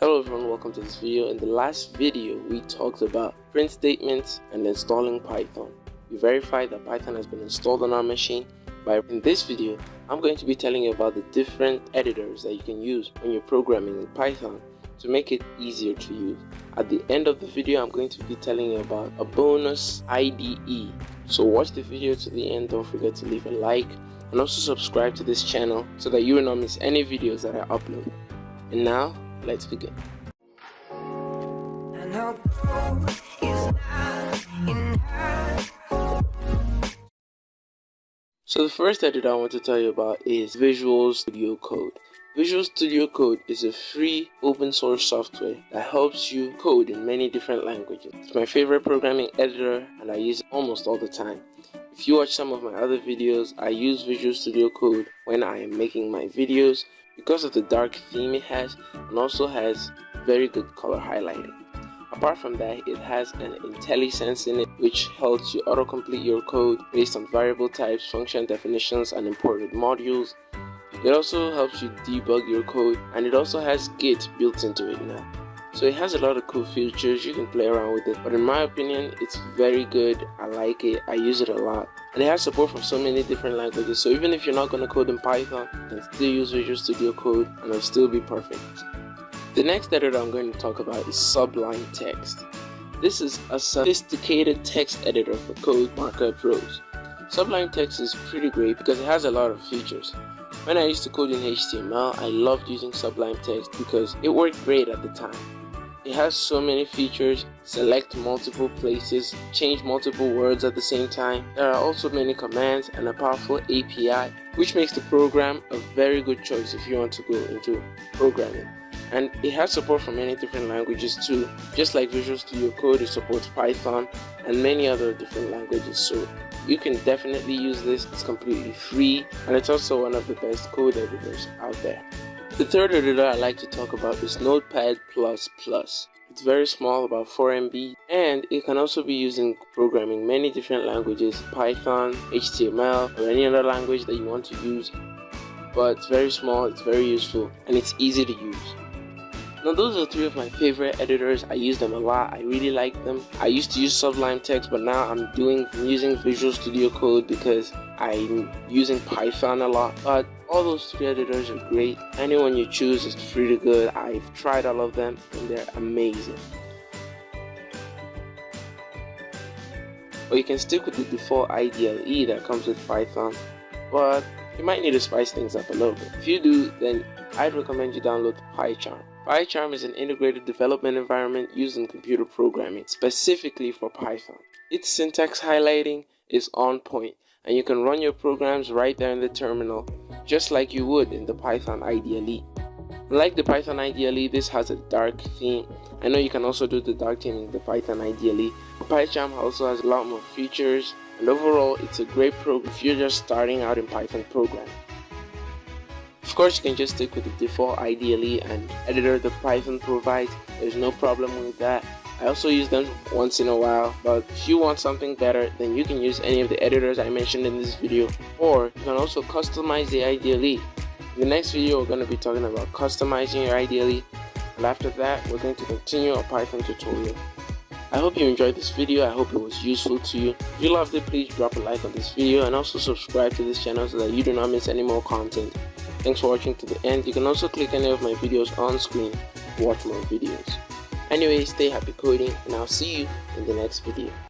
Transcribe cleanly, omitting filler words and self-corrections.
Hello everyone, welcome to this video. In the last video, we talked about print statements and installing Python. We verified that Python has been installed on our machine. In this video, I'm going to be telling you about the different editors that you can use when you're programming in Python to make it easier to use. At the end of the video, I'm going to be telling you about a bonus IDE. So watch the video to the end. Don't forget to leave a like and also subscribe to this channel so that you will not miss any videos that I upload. And now, let's begin. So the first editor I want to tell you about is Visual Studio Code. Visual Studio Code is a free open source software that helps you code in many different languages. It's my favorite programming editor and I use it almost all the time. If you watch some of my other videos, I use Visual Studio Code when I am making my videos because of the dark theme it has and also has very good color highlighting. Apart from that, it has an IntelliSense in it which helps you autocomplete your code based on variable types, function definitions, and imported modules. It also helps you debug your code, and it also has Git built into it now. So it has a lot of cool features, you can play around with it, but in my opinion it's very good. I like it, I use it a lot, and it has support for so many different languages, so even if you're not going to code in Python, you can still use Visual Studio Code and it'll still be perfect. The next editor I'm going to talk about is Sublime Text. This is a sophisticated text editor for code markup pros. Sublime Text is pretty great because it has a lot of features. When I used to code in HTML, I loved using Sublime Text because it worked great at the time. It has so many features: select multiple places, change multiple words at the same time. There are also many commands and a powerful API, which makes the program a very good choice if you want to go into programming. And it has support for many different languages too. Just like Visual Studio Code, it supports Python and many other different languages, so you can definitely use this. It's completely free and it's also one of the best code editors out there. The third editor I like to talk about is Notepad++. It's very small, about 4 MB, and it can also be used in programming many different languages: Python, HTML, or any other language that you want to use. But it's very small, it's very useful, and it's easy to use. Now those are three of my favorite editors. I use them a lot. I really like them. I used to use Sublime Text, but now I'm using Visual Studio Code because I'm using Python a lot. But all those three editors are great. Anyone you choose is pretty good. I've tried all of them and they're amazing. Or you can stick with the default IDLE that comes with Python, but you might need to spice things up a little bit. If you do, then I'd recommend you download PyCharm. PyCharm is an integrated development environment used in computer programming specifically for Python. Its syntax highlighting is on point, and you can run your programs right there in the terminal, just like you would in the Python IDLE. Unlike the Python IDLE, this has a dark theme. I know you can also do the dark theme in the Python IDLE. PyCharm also has a lot more features, and overall it's a great program if you're just starting out in Python programming. Of course, you can just stick with the default IDLE and editor that Python provides. There's no problem with that. I also use them once in a while, but if you want something better, then you can use any of the editors I mentioned in this video, or you can also customize the IDLE. In the next video, we're going to be talking about customizing your IDLE, and after that, we're going to continue our Python tutorial. I hope you enjoyed this video. I hope it was useful to you. If you loved it, please drop a like on this video and also subscribe to this channel so that you do not miss any more content. Thanks for watching to the end. You can also click any of my videos on screen to watch more videos. Anyway, stay happy coding, and I'll see you in the next video.